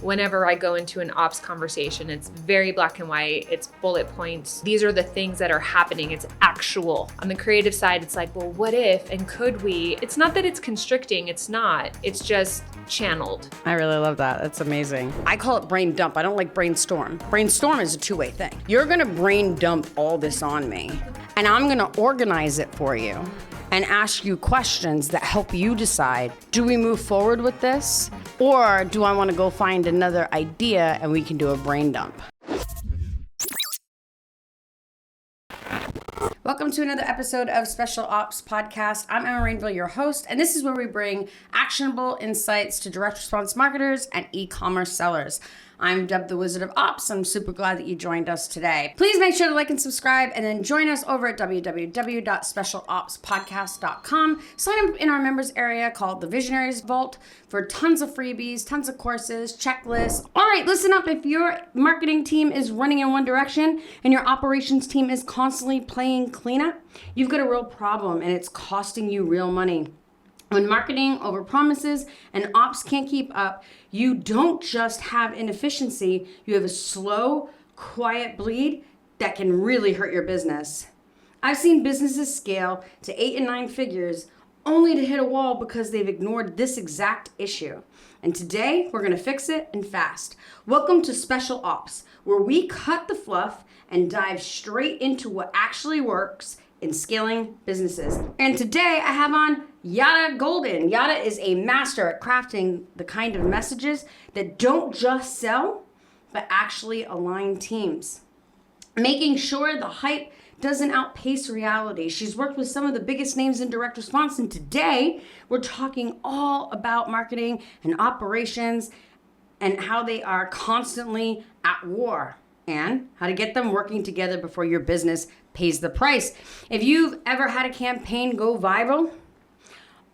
whenever I go into an ops conversation, it's very black and white, it's bullet points. These are the things that are happening, it's actual. On the creative side, it's like, well, what if and could we? It's not that it's constricting, it's not. It's just channeled. I really love that. That's amazing. I call it brain dump. I don't like brainstorm. Brainstorm is a two-way thing. You're gonna brain dump all this on me, and I'm gonna organize it for you and ask you questions that help you decide, do we move forward with this? Or do I wanna go find another idea and we can do a brain dump? Welcome to another episode of Special Ops Podcast. I'm Emma Rainville, your host, and this is where we bring actionable insights to direct response marketers and e-commerce sellers. I'm dubbed the Wizard of Ops. I'm super glad that you joined us today. Please make sure to like and subscribe, and then join us over at www.specialopspodcast.com. Sign up in our members area called the Visionaries Vault for tons of freebies, tons of courses, checklists. All right, listen up. If your marketing team is running in one direction and your operations team is constantly playing cleanup, you've got a real problem, and it's costing you real money. When marketing overpromises and ops can't keep up, you don't just have inefficiency, you have a slow, quiet bleed that can really hurt your business. I've seen businesses scale to 8 and 9 figures only to hit a wall because they've ignored this exact issue. And today, we're gonna fix it and fast. Welcome to Special Ops, where we cut the fluff and dive straight into what actually works in scaling businesses. And today I have on Yara Golden. Yara is a master at crafting the kind of messages that don't just sell, but actually align teams, making sure the hype doesn't outpace reality. She's worked with some of the biggest names in direct response, and today we're talking all about marketing and operations and how they are constantly at war, and how to get them working together before your business pays the price. If you've ever had a campaign go viral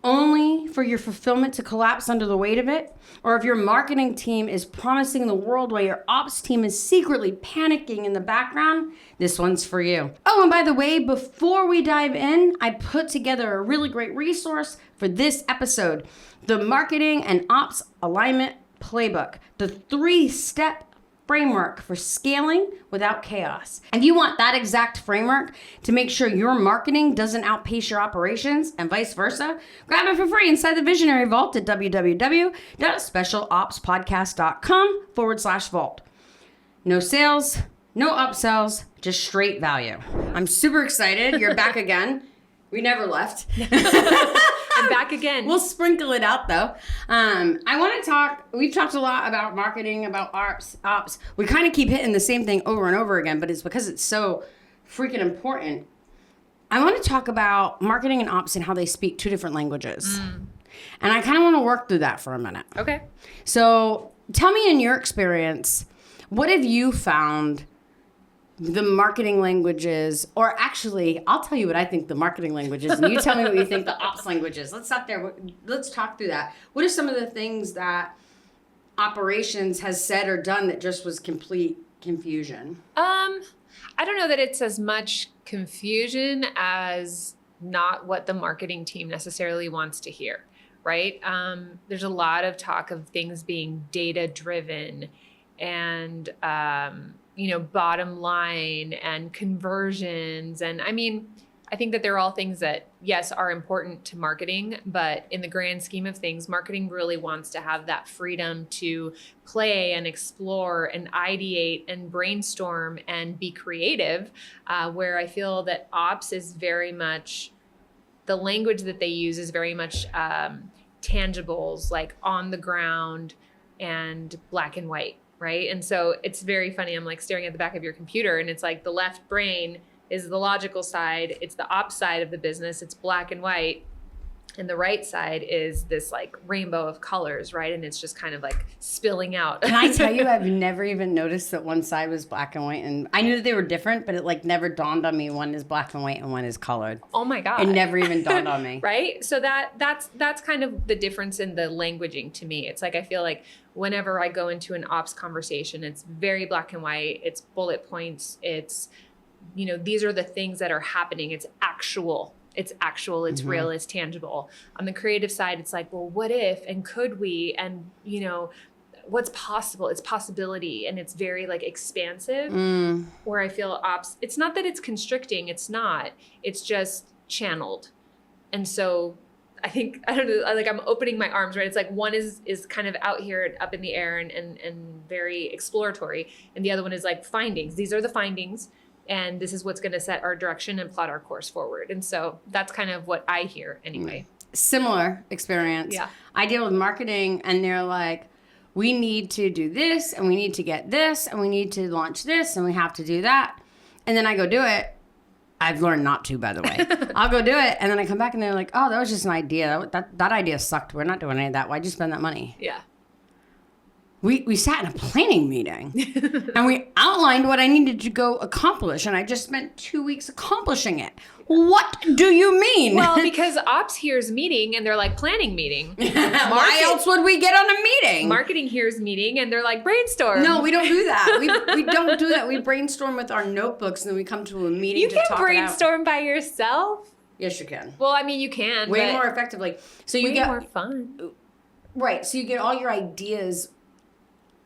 only for your fulfillment to collapse under the weight of it, or if your marketing team is promising the world while your ops team is secretly panicking in the background, this one's for you. Oh, and by the way, before we dive in, I put together a really great resource for this episode, the Marketing and Ops Alignment Playbook, the 3-step framework for scaling without chaos. If you want that exact framework to make sure your marketing doesn't outpace your operations and vice versa, grab it for free inside the Visionary Vault at www.specialopspodcast.com/vault. No sales, no upsells, just straight value. I'm super excited. You're back again. We never left. I'm back again. We'll sprinkle it out though. I want to talk, we've talked a lot about marketing, about ops. We kind of keep hitting the same thing over and over again, but it's because it's so freaking important. I want to talk about marketing and ops and how they speak two different languages. And I kind of want to work through that for a minute. Okay. So tell me, in your experience, what have you found the marketing languages, or actually, I'll tell you what I think the marketing language is, and you tell me what you think the ops language is. Let's stop there. Let's talk through that. What are some of the things that operations has said or done that just was complete confusion? I don't know that it's as much confusion as not what the marketing team necessarily wants to hear, right? There's a lot of talk of things being data-driven and bottom line and conversions. And I mean, I think that they're all things that, yes, are important to marketing, but in the grand scheme of things, marketing really wants to have that freedom to play and explore and ideate and brainstorm and be creative, where I feel that ops is very much, the language that they use is very much tangibles, like on the ground and black and white. Right. And so it's very funny. I'm like staring at the back of your computer, and it's like the left brain is the logical side. It's the ops side of the business. It's black and white. And the right side is this like rainbow of colors, right? And it's just kind of like spilling out. Can I tell you, I've never even noticed that one side was black and white. And I knew that they were different, but it like never dawned on me one is black and white and one is colored. Oh my God. It never even dawned on me. Right? So that's kind of the difference in the languaging to me. It's like, I feel like whenever I go into an ops conversation, it's very black and white. It's bullet points. It's, these are the things that are happening. It's actual. It's real, it's tangible. On the creative side, it's like, well, what if and could we? And, what's possible. It's possibility, and it's very like expansive. Where I feel ops, it's not that it's constricting. It's not. It's just channeled. And so I think, I don't know, like I'm opening my arms, right? It's like one is kind of out here up in the air and very exploratory. And the other one is like findings. These are the findings. And this is what's going to set our direction and plot our course forward. And so that's kind of what I hear anyway. Similar experience. Yeah. I deal with marketing and they're like, we need to do this and we need to get this and we need to launch this and we have to do that. And then I go do it. I've learned not to, by the way. I'll go do it. And then I come back and they're like, oh, that was just an idea. That idea sucked. We're not doing any of that. Why'd you spend that money? Yeah. We sat in a planning meeting and we outlined what I needed to go accomplish. And I just spent 2 weeks accomplishing it. What do you mean? Well, because ops hears meeting and they're like planning meeting. Why else would we get on a meeting? Marketing hears meeting and they're like brainstorm. No, we don't do that. We don't do that. We brainstorm with our notebooks and then we come to a meeting to talk it out. You can brainstorm by yourself. Yes, you can. Well, I mean, you can. Way more effectively. So you get more fun. Right. So you get all your ideas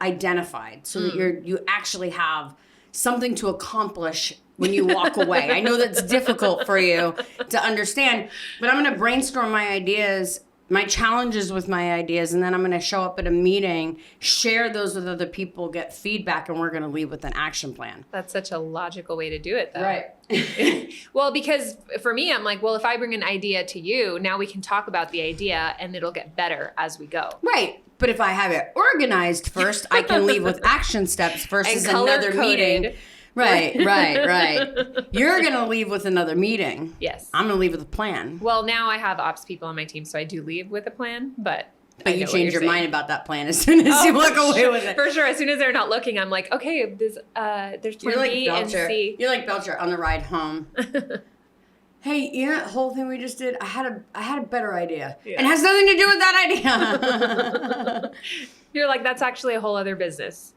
identified so that you actually have something to accomplish when you walk away. I know that's difficult for you to understand, but I'm going to brainstorm my ideas, my challenges with my ideas, and then I'm going to show up at a meeting, share those with other people, get feedback, and we're going to leave with an action plan. That's such a logical way to do it, though. Right. Well, because for me, I'm like, well, if I bring an idea to you, now we can talk about the idea and it'll get better as we go. Right. But if I have it organized first, I can leave with action steps versus And another color-coded. meeting. Right. You're going to leave with another meeting. Yes. I'm going to leave with a plan. Well, now I have ops people on my team, so I do leave with a plan, but you change your mind about that plan as soon as you walk away with it. For sure. As soon as they're not looking, I'm like, okay, there's plan B and C. You're like Belcher on the ride home. Hey, you know that whole thing we just did? I had a better idea. Yeah. And it has nothing to do with that idea. You're like, that's actually a whole other business.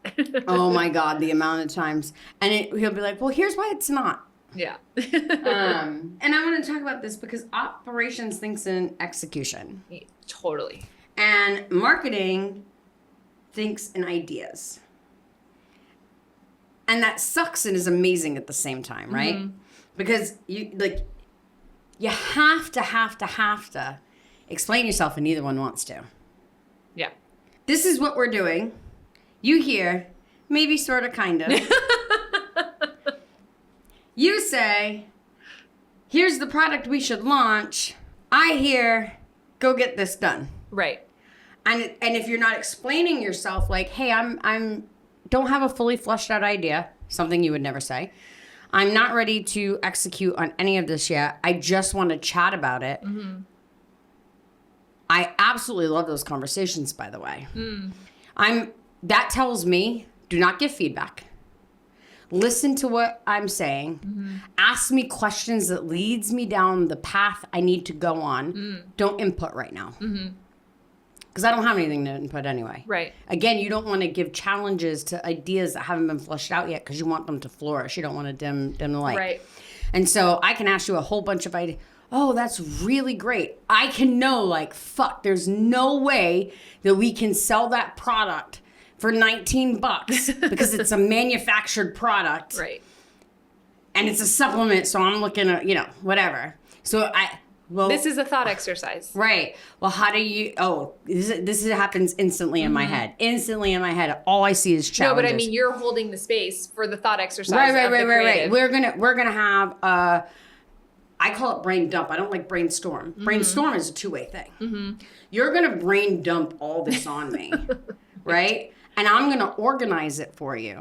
Oh my God, the amount of times. And he'll be like, well, here's why it's not. Yeah. And I want to talk about this because operations thinks in execution. Yeah, totally. And marketing thinks in ideas. And that sucks and is amazing at the same time, right? Mm-hmm. Because you have to explain yourself and neither one wants to. Yeah. This is what we're doing. You hear, maybe sort of kind of. You say, here's the product we should launch. I hear, go get this done. Right. And if you're not explaining yourself like, hey, I'm don't have a fully fleshed out idea, something you would never say. I'm not ready to execute on any of this yet. I just want to chat about it. Mm-hmm. I absolutely love those conversations, by the way. That tells me, do not give feedback. Listen to what I'm saying. Mm-hmm. Ask me questions that leads me down the path I need to go on. Don't input right now. Because I don't have anything to input anyway. Right. Again, you don't want to give challenges to ideas that haven't been fleshed out yet because you want them to flourish. You don't want to dim the light. Right. And so I can ask you a whole bunch of ideas. Oh, that's really great. I can know, like, fuck, there's no way that we can sell that product for $19 because it's a manufactured product. Right. And it's a supplement, so I'm looking at, whatever. So this is a thought exercise. Right. Well, how do you, this happens instantly in my head. Instantly in my head. All I see is challenges. No, but I mean, you're holding the space for the thought exercise. Right. We're gonna have, I call it brain dump. I don't like brainstorm. Brainstorm is a two-way thing. You're going to brain dump all this on me, right? And I'm going to organize it for you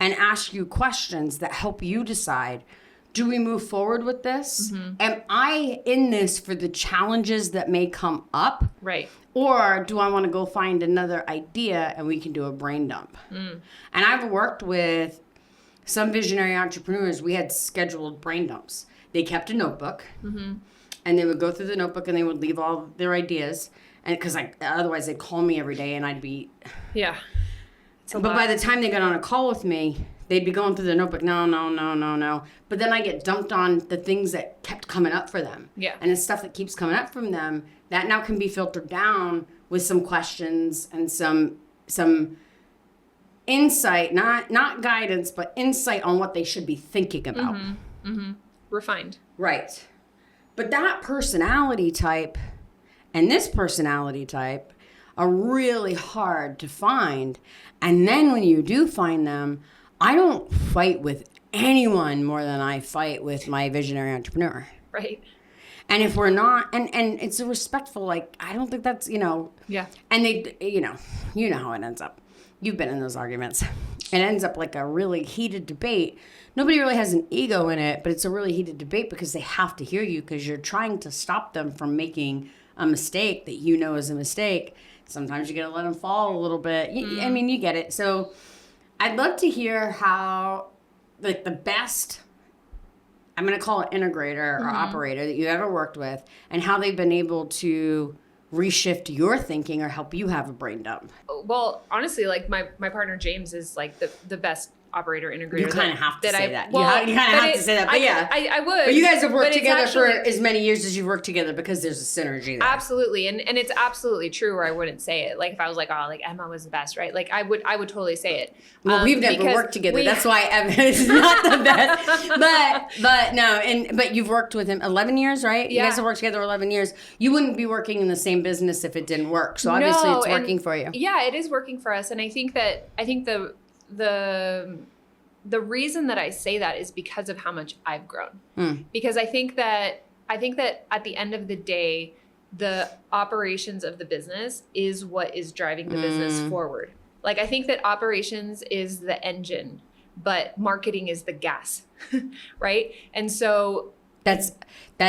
and ask you questions that help you decide, do we move forward with this? Am I in this for the challenges that may come up? Right. Or do I want to go find another idea and we can do a brain dump? And I've worked with some visionary entrepreneurs. We had scheduled brain dumps. They kept a notebook, and they would go through the notebook, and they would leave all their ideas, and because otherwise they'd call me every day, and I'd be But by the time they got on a call with me, they'd be going through the notebook. No. But then I get dumped on the things that kept coming up for them. Yeah. And the stuff that keeps coming up from them that now can be filtered down with some questions and some some insight, not guidance, but insight on what they should be thinking about. Refined. Right. But that personality type and this personality type are really hard to find. And then when you do find them, I don't fight with anyone more than I fight with my visionary entrepreneur. Right. And if we're not, and it's a respectful, like, I don't think that's, Yeah. And they, you know how it ends up. You've been in those arguments. It ends up like a really heated debate. Nobody really has an ego in it, but it's a really heated debate because they have to hear you because you're trying to stop them from making a mistake that you know is a mistake. Sometimes you got to let them fall a little bit. I mean, you get it. So I'd love to hear how, like, the best, I'm going to call it integrator or operator that you ever worked with, and how they've been able to reshift your thinking or help you have a brain dump. Well, honestly, like my partner James is like the best operator integrator. You kind of have to say that. Well, you kind of have to say that. But I would. But you guys have worked together for as many years as you've worked together because there's a synergy there. Absolutely. And it's absolutely true, or I wouldn't say it. Like if I was like, oh, like Emma was the best, right? Like I would totally say it. Well, we've never worked together. That's why Emma is not the best. But you've worked with him 11 years, right? Yeah. You guys have worked together 11 years. You wouldn't be working in the same business if it didn't work. So obviously it's working for you. Yeah, it is working for us. And I think the reason that I say that is because of how much I've grown. Because I think that at the end of the day, the operations of the business is what is driving the business forward. Like I think that operations is the engine, but marketing is the gas, right? And so that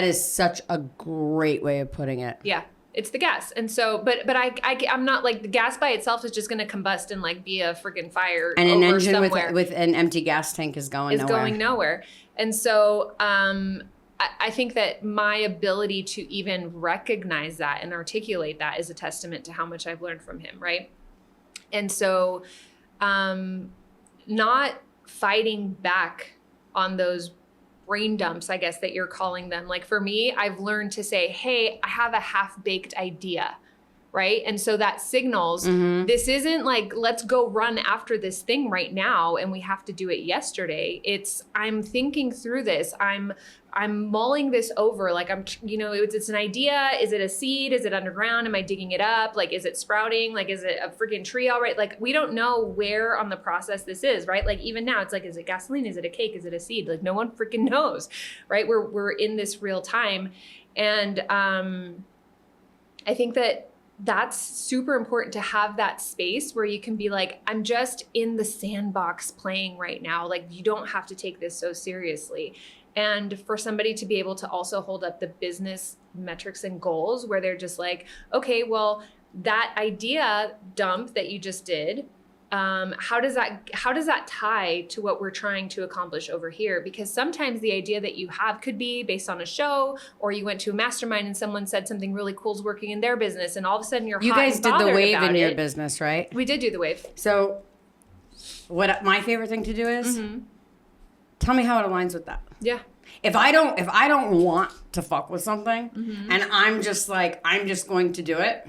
is such a great way of putting it. Yeah. It's the gas. And so, but I'm not like the gas by itself is just going to combust and like be a freaking fire. And an engine somewhere. with an empty gas tank is going nowhere. And so, I think that my ability to even recognize that and articulate that is a testament to how much I've learned from him. Right. And so, not fighting back on those brain dumps, I guess that you're calling them. Like for me, I've learned to say, hey, I have a half-baked idea, right? And so that signals this isn't like, let's go run after this thing right now and we have to do it yesterday. It's, I'm thinking through this. I'm mulling this over. Like it's an idea. Is it a seed? Is it underground? Am I digging it up? Like, is it sprouting? Like, is it a freaking tree already? Like, we don't know where on the process this is, right? Like even now it's like, is it gasoline? Is it a cake? Is it a seed? Like no one freaking knows, right? We're in this real time. And I think that that's super important to have that space where you can be like, I'm just in the sandbox playing right now. Like you don't have to take this so seriously. And for somebody to be able to also hold up the business metrics and goals where they're just like, okay, well, that idea dump that you just did, how does that tie to what we're trying to accomplish over here? Because sometimes the idea that you have could be based on a show, or you went to a mastermind and someone said something really cool is working in their business, and all of a sudden you guys did the wave in your business, right? We did do the wave. So what my favorite thing to do is tell me how it aligns with that. Yeah. If I don't want to fuck with something and I'm just going to do it,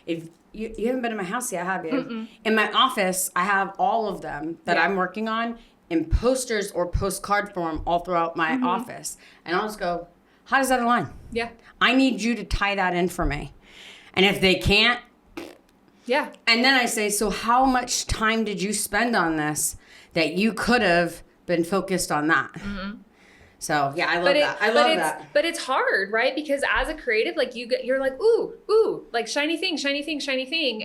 if you haven't been in my house yet, have you? Mm-mm. In my office, I have all of them that I'm working on in posters or postcard form all throughout my office. And I'll just go, how does that align? Yeah. I need you to tie that in for me. And if they can't, yeah. And then I say, so how much time did you spend on this that you could have been focused on that? So yeah, I love that. But it's hard, right? Because as a creative, like you're like, ooh, like shiny thing.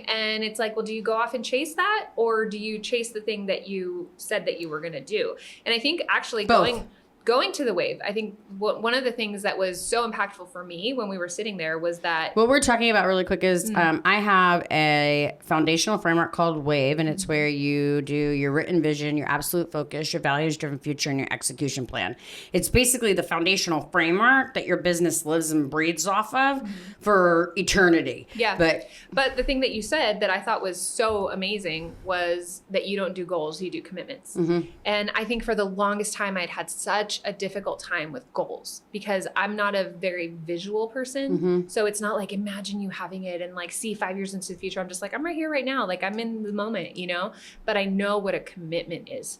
And it's like, well, do you go off and chase that? Or do you chase the thing that you said that you were going to do? And I think actually going to the wave, I think one of the things that was so impactful for me when we were sitting there was that... What we're talking about really quick is I have a foundational framework called WAVE, and it's where you do your written vision, your absolute focus, your values-driven future, and your execution plan. It's basically the foundational framework that your business lives and breathes off of for eternity. Yeah. But the thing that you said that I thought was so amazing was that you don't do goals, you do commitments. And I think for the longest time I'd had such such a difficult time with goals because I'm not a very visual person. Mm-hmm. So it's not like, imagine you having it and like see 5 years into the future. I'm just like, I'm right here right now. Like I'm in the moment, you know, but I know what a commitment is.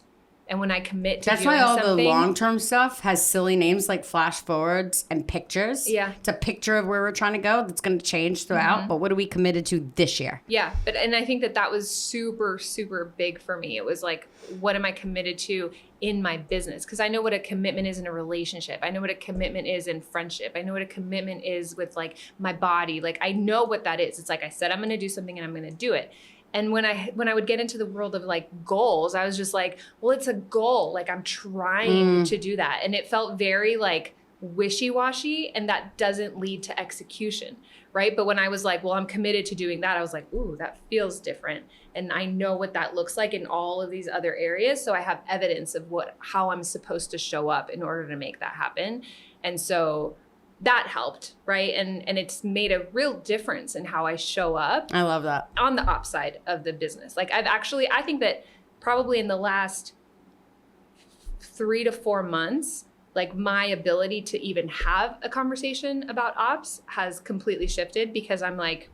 And when I commit to That's doing why all something, the long-term stuff has silly names like flash forwards and pictures. Yeah. It's a picture of where we're trying to go that's going to change throughout. Mm-hmm. But what are we committed to this year? Yeah. And I think that was super, super big for me. It was like, what am I committed to in my business? Because I know what a commitment is in a relationship. I know what a commitment is in friendship. I know what a commitment is with like my body. Like I know what that is. It's like I said, I'm going to do something and I'm going to do it. And when I would get into the world of like goals, I was just like, well, it's a goal. Like I'm trying to do that. And it felt very like wishy-washy, and that doesn't lead to execution, right? But when I was like, well, I'm committed to doing that, I was like, ooh, that feels different. And I know what that looks like in all of these other areas. So I have evidence of how I'm supposed to show up in order to make that happen. And so that helped, right? And it's made a real difference in how I show up. I love that. On the ops side of the business. Like I think that probably in the last 3 to 4 months, like my ability to even have a conversation about ops has completely shifted because I'm like,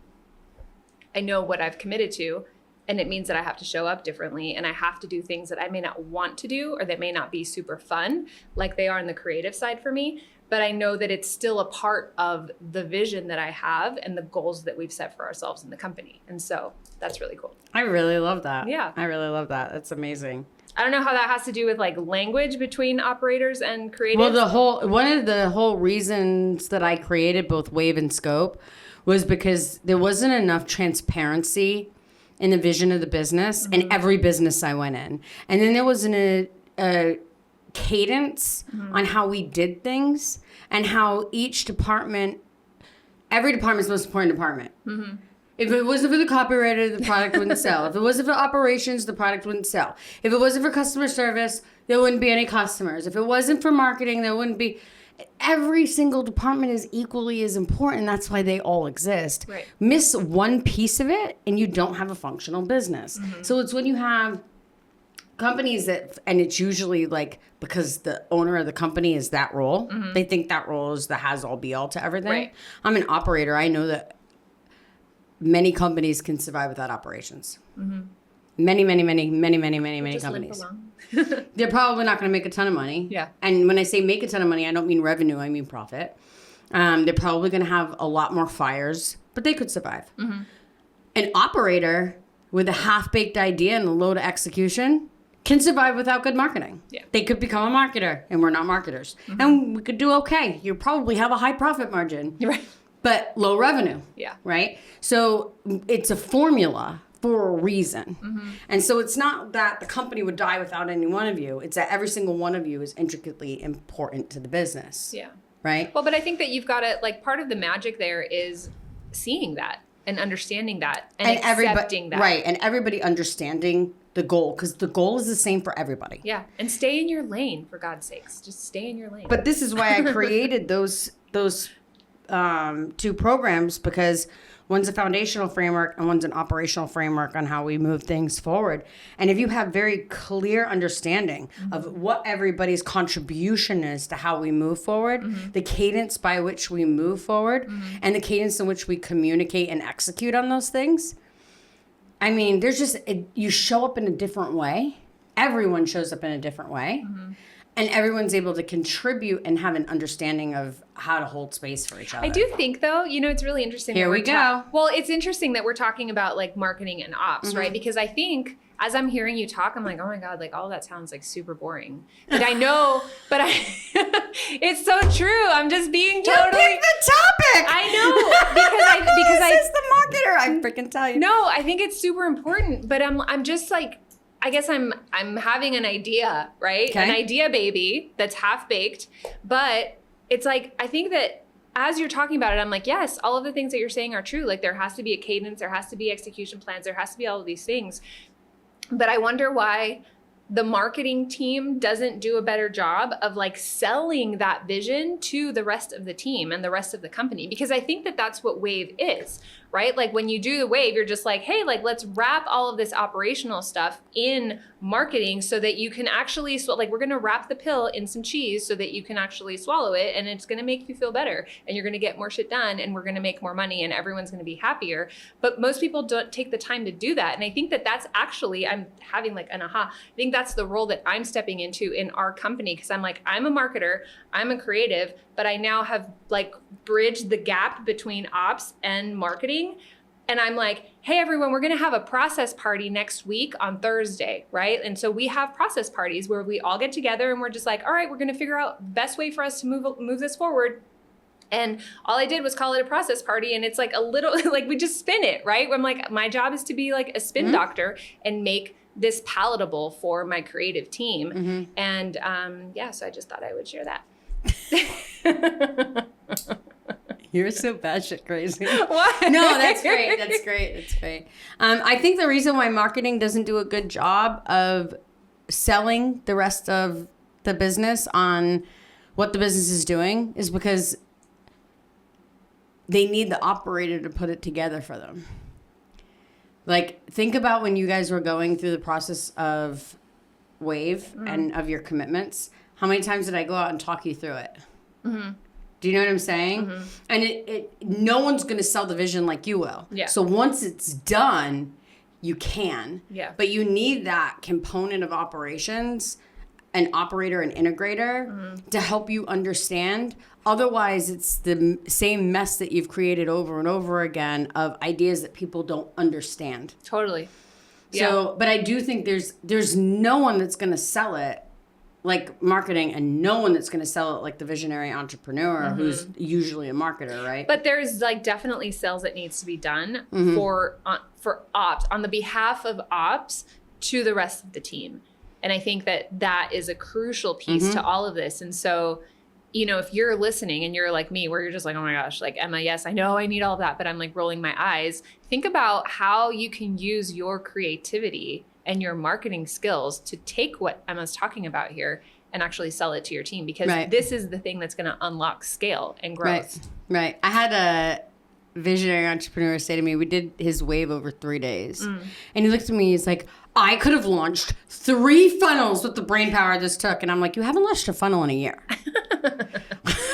I know what I've committed to, and it means that I have to show up differently, and I have to do things that I may not want to do or that may not be super fun like they are on the creative side for me. But I know that it's still a part of the vision that I have and the goals that we've set for ourselves in the company. And so that's really cool. I really love that. Yeah. I really love that. That's amazing. I don't know how that has to do with like language between operators and creatives. Well, one of the whole reasons that I created both Wave and Scope was because there wasn't enough transparency in the vision of the business in every business I went in. And then there wasn't a cadence on how we did things and how every department's the most important department. Mm-hmm. If it wasn't for the copywriter, the product wouldn't sell. If it wasn't for operations, the product wouldn't sell. If it wasn't for customer service, there wouldn't be any customers. If it wasn't for marketing, there wouldn't be. Every single department is equally as important. That's why they all exist. Right. Miss one piece of it and you don't have a functional business. Mm-hmm. So it's when you have companies and it's usually like because the owner of the company is that role. Mm-hmm. They think that role is the has-all be-all to everything. Right. I'm an operator. I know that many companies can survive without operations. Mm-hmm. Many companies. They're probably not going to make a ton of money. Yeah. And when I say make a ton of money, I don't mean revenue. I mean profit. They're probably going to have a lot more fires, but they could survive. Mm-hmm. An operator with a half-baked idea and a load of execution can survive without good marketing. Yeah. They could become a marketer, and we're not marketers. Mm-hmm. And we could do okay. You probably have a high profit margin. Right. But low revenue. Yeah. Right? So it's a formula for a reason. Mm-hmm. And so it's not that the company would die without any one of you. It's that every single one of you is intricately important to the business. Yeah. Right? Well, but I think that you've got to, like, part of the magic there is seeing that and understanding that and accepting that. Right. And everybody understanding the goal, because the goal is the same for everybody. Yeah. And stay in your lane, for God's sakes. Just stay in your lane. But this is why I created those 2 programs, because one's a foundational framework and one's an operational framework on how we move things forward. And if you have very clear understanding of what everybody's contribution is to how we move forward, the cadence by which we move forward, and the cadence in which we communicate and execute on those things, I mean, there's just, you show up in a different way. Everyone shows up in a different way. And everyone's able to contribute and have an understanding of how to hold space for each other. I do think, though, it's really interesting. Here we go. Well, it's interesting that we're talking about like marketing and ops, right? Because I think as I'm hearing you talk, I'm like, oh my God, like all that sounds like super boring. But I know, it's so true. I'm just being totally. You picked the topic. I know because I is the marketer. I freaking tell you. No, I think it's super important. But I'm just like. I guess I'm having an idea, right? Okay. An idea baby that's half baked. But it's like, I think that as you're talking about it, I'm like, yes, all of the things that you're saying are true. Like there has to be a cadence, there has to be execution plans, there has to be all of these things. But I wonder why the marketing team doesn't do a better job of like selling that vision to the rest of the team and the rest of the company. Because I think that that's what Wave is, right? Like when you do the Wave, you're just like, hey, like let's wrap all of this operational stuff in marketing so that you can actually, like we're gonna wrap the pill in some cheese so that you can actually swallow it, and it's gonna make you feel better, and you're gonna get more shit done, and we're gonna make more money, and everyone's gonna be happier. But most people don't take the time to do that. And I think that that's actually, I'm having like an aha, I think that's the role that I'm stepping into in our company, because I'm like, I'm a marketer, I'm a creative, but I now have like bridged the gap between ops and marketing. And I'm like, hey, everyone, we're going to have a process party next week on Thursday, right? And so we have process parties where we all get together and we're just like, all right, we're going to figure out the best way for us to move this forward. And all I did was call it a process party. And it's like a little, like we just spin it, right? I'm like, my job is to be like a spin doctor and make this palatable for my creative team. And yeah, so I just thought I would share that. You're so batshit crazy. What? No, that's great. That's great. That's great. I think the reason why marketing doesn't do a good job of selling the rest of the business on what the business is doing is because they need the operator to put it together for them. Like, think about when you guys were going through the process of Wave and of your commitments. How many times did I go out and talk you through it? Do you know what I'm saying? And it no one's going to sell the vision like you will. Yeah. So once it's done, you can. Yeah. But you need that component of operations, an operator and integrator, to help you understand. Otherwise, it's the same mess that you've created over and over again of ideas that people don't understand. Totally. So, but I do think there's no one that's going to sell it like marketing, and no one that's going to sell it like the visionary entrepreneur who's usually a marketer, right? But there's like definitely sales that needs to be done for ops, on the behalf of ops, to the rest of the team. And I think that that is a crucial piece to all of this. And so, you know, if you're listening and you're like me, where you're just like, oh my gosh, like Emma, yes, I know I need all of that, but I'm like rolling my eyes. Think about how you can use your creativity and your marketing skills to take what Emma's talking about here and actually sell it to your team, because this is the thing that's going to unlock scale and growth. Right. I had a visionary entrepreneur say to me, we did his Wave over 3 days. And he looked at me, he's like, I could have launched 3 funnels with the brain power this took. And I'm like, you haven't launched a funnel in a year.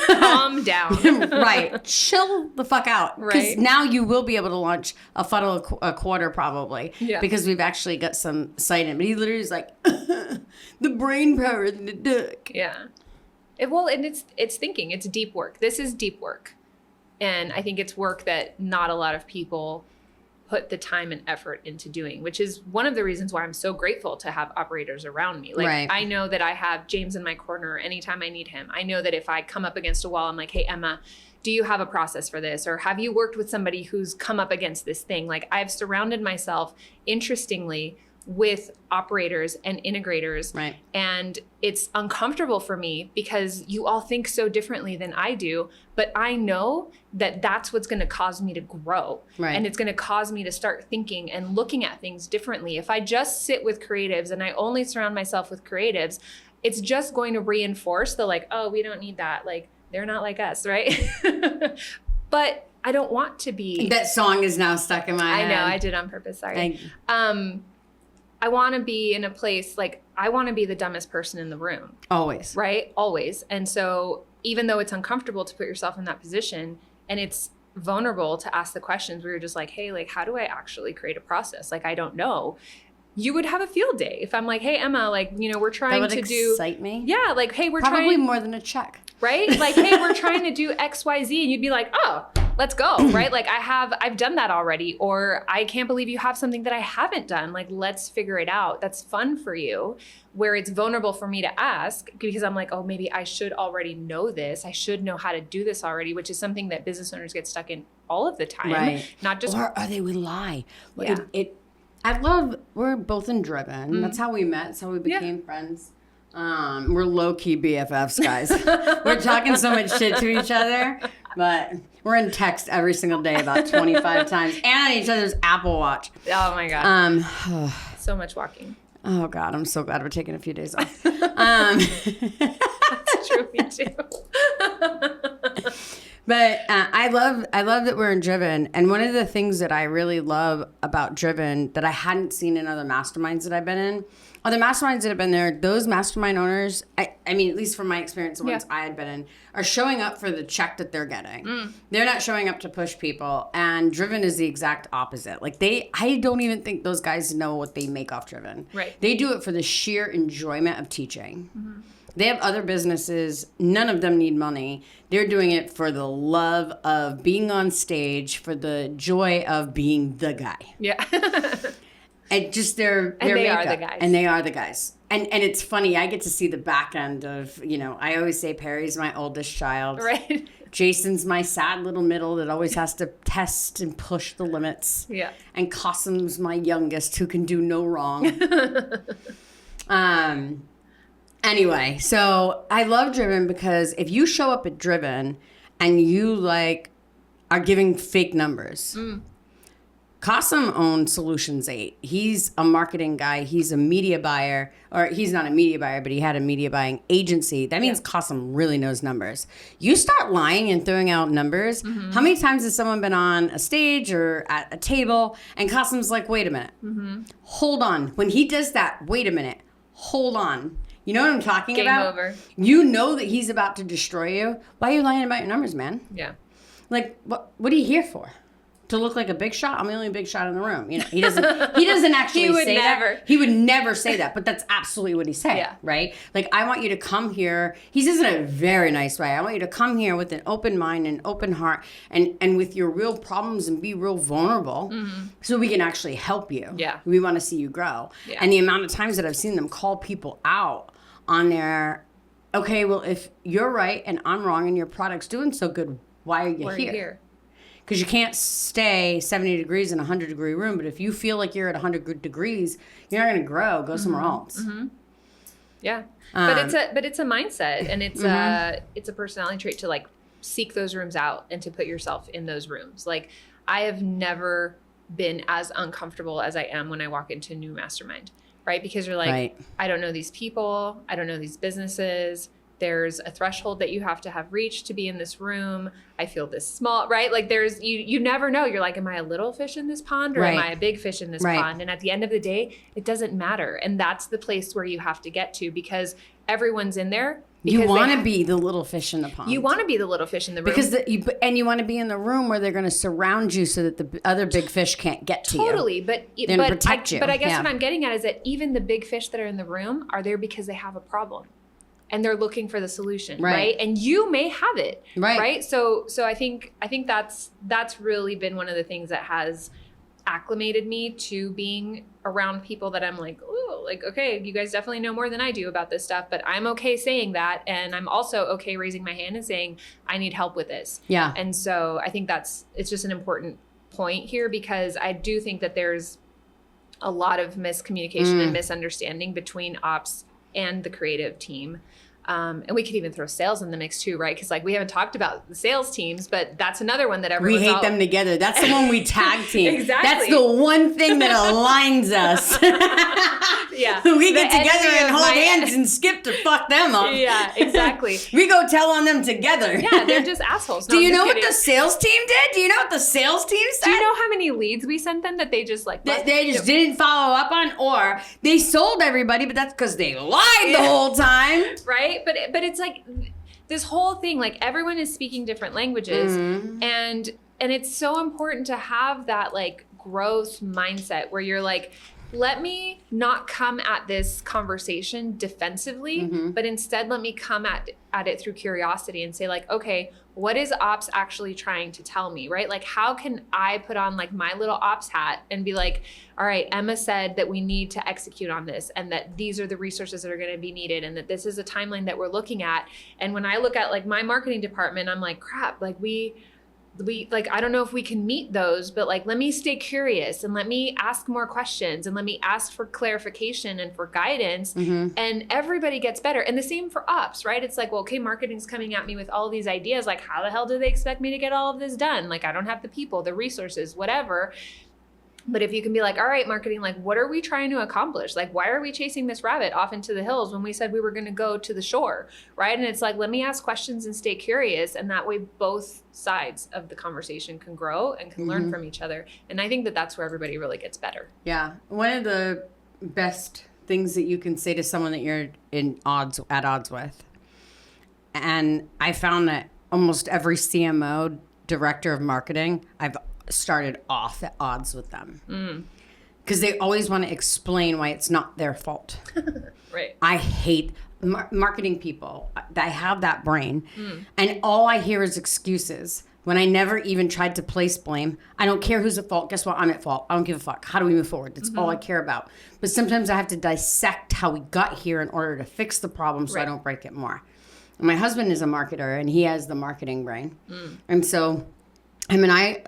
Calm down. Right. Chill the fuck out. Because now you will be able to launch a funnel a quarter probably. Yeah. Because we've actually got some sight in. But he literally is like, the brain power in the duck. Yeah. And it's thinking. It's deep work. This is deep work. And I think it's work that not a lot of people put the time and effort into doing, which is one of the reasons why I'm so grateful to have operators around me. Like, I know that I have James in my corner anytime I need him. I know that if I come up against a wall, I'm like, hey, Emma, do you have a process for this? Or have you worked with somebody who's come up against this thing? Like, I've surrounded myself, interestingly, with operators and integrators. Right. And it's uncomfortable for me because you all think so differently than I do, but I know that that's what's going to cause me to grow. Right. And it's going to cause me to start thinking and looking at things differently. If I just sit with creatives and I only surround myself with creatives, it's just going to reinforce the like, oh, we don't need that. Like, they're not like us, right? But I don't want to be. That song is now stuck in my head. I know, I did on purpose, sorry. I want to be in a place, like, I want to be the dumbest person in the room. Always. Right? Always. And so even though it's uncomfortable to put yourself in that position, and it's vulnerable to ask the questions where you're just like, hey, like, how do I actually create a process? Like, I don't know. You would have a field day if I'm like, hey, Emma, like, you know, we're trying to do. That would excite me. Yeah. Like, hey, we're probably more than a check. Right? Like, hey, we're trying to do X, Y, Z. And you'd be like, oh, let's go. Right? Like, I've done that already. Or I can't believe you have something that I haven't done. Like, let's figure it out. That's fun for you. Where it's vulnerable for me to ask because I'm like, oh, maybe I should already know this. I should know how to do this already, which is something that business owners get stuck in all of the time. Right. Not just. Or they would lie. Yeah. We're both in Driven. That's how we met. That's how we became friends. We're low-key BFFs, guys. We're talking so much shit to each other, but we're in text every single day about 25 times and on each other's Apple Watch. Oh my God. So much walking. Oh God, I'm so glad we're taking a few days off. That's true, me too. But I love that we're in Driven. And one of the things that I really love about Driven that I hadn't seen in other masterminds that I've been in, other masterminds that have been there, those mastermind owners, I mean, at least from my experience, the ones I had been in, are showing up for the check that they're getting. They're not showing up to push people. And Driven is the exact opposite. Like I don't even think those guys know what they make off Driven. Right. They do it for the sheer enjoyment of teaching. Mm-hmm. They have other businesses. None of them need money. They're doing it for the love of being on stage, for the joy of being the guy. Yeah. And just their and they makeup. are the guys. And they are the guys. And it's funny. I get to see the back end of, I always say Perry's my oldest child. Right. Jason's my sad little middle that always has to test and push the limits. Yeah. And Qasim's my youngest who can do no wrong. Anyway, so I love Driven because if you show up at Driven and you are giving fake numbers. Qasim owns Solutions 8. He's a marketing guy. He's a media buyer, or he's not a media buyer, but he had a media buying agency. That means Qasim really knows numbers. You start lying and throwing out numbers. Mm-hmm. How many times has someone been on a stage or at a table and Qasim's like, wait a minute, hold on. When he does that, wait a minute, hold on. You know what I'm talking about? Game over. You know that he's about to destroy you. Why are you lying about your numbers, man? Yeah. Like, what are you here for? To look like a big shot? I'm the only big shot in the room. He doesn't actually say that. He would never say that, but that's absolutely what he's saying, right? Like, I want you to come here. He says it in a very nice way. I want you to come here with an open mind and open heart and with your real problems and be real vulnerable so we can actually help you. Yeah. We want to see you grow. Yeah. And the amount of times that I've seen them call people out on their, okay, well, if you're right and I'm wrong and your product's doing so good, why are you here? Because you can't stay 70 degrees in a 100-degree room. But if you feel like you're at 100 degrees, you're not going to grow. Go somewhere else. Mm-hmm. Yeah. But it's a mindset. And it's a personality trait to seek those rooms out and to put yourself in those rooms. Like, I have never been as uncomfortable as I am when I walk into a new mastermind. Right? Because you're like, I don't know these people. I don't know these businesses. There's a threshold that you have to have reached to be in this room. I feel this small, right? Like you never know. You're like, am I a little fish in this pond or am I a big fish in this pond? And at the end of the day, it doesn't matter. And that's the place where you have to get to because everyone's in there. You want to be the little fish in the pond. You want to be the little fish in the room. Because you want to be in the room where they're going to surround you so that the other big fish can't get to you. Totally. But protect you. But I guess what I'm getting at is that even the big fish that are in the room are there because they have a problem. And they're looking for the solution, right? And you may have it, right? So I think that's really been one of the things that has acclimated me to being around people that I'm like, oh, okay, you guys definitely know more than I do about this stuff, but I'm okay saying that, and I'm also okay raising my hand and saying I need help with this. Yeah. And so I think it's just an important point here because I do think that there's a lot of miscommunication and misunderstanding between ops and the creative team. And we could even throw sales in the mix too, right? Because we haven't talked about the sales teams, but that's another one that everyone's we hate them together. That's the one we tag team. Exactly. That's the one thing that aligns us. Yeah. We get together and hold hands and skip to fuck them up. Yeah, exactly. We go tell on them together. Yeah, they're just assholes. No, Do you know what the sales team did? Do you know what the sales team said? Do you know how many leads we sent them that they just they just didn't follow up on, or they sold everybody, but that's because they lied the whole time. Right? But it's like this whole thing, everyone is speaking different languages and it's so important to have that growth mindset where you're like, let me not come at this conversation defensively, but instead let me come at it through curiosity and say okay, what is ops actually trying to tell me, right? How can I put on my little ops hat and be like, all right, Emma said that we need to execute on this and that these are the resources that are going to be needed and that this is a timeline that we're looking at. And when I look at my marketing department, I'm like, crap, we I don't know if we can meet those, but let me stay curious and let me ask more questions and let me ask for clarification and for guidance and everybody gets better. And the same for ops, right? It's well, okay, marketing's coming at me with all these ideas. How the hell do they expect me to get all of this done? I don't have the people, the resources, whatever. But if you can be like, all right, marketing, like, what are we trying to accomplish? Like, why are we chasing this rabbit off into the hills when we said we were going to go to the shore, right? And it's like, let me ask questions and stay curious. And that way both sides of the conversation can grow and can learn from each other. And I think that that's where everybody really gets better. Yeah. One of the best things that you can say to someone that you're at odds with, and I found that almost every CMO, director of marketing, I've started off at odds with them because they always want to explain why it's not their fault. Right. I hate marketing people that have that brain, and all I hear is excuses when I never even tried to place blame. I don't care who's at fault. Guess what? I'm at fault. I don't give a fuck. How do we move forward? That's all I care about. But sometimes I have to dissect how we got here in order to fix the problem so I don't break it more. And my husband is a marketer, and he has the marketing brain. And so him and I,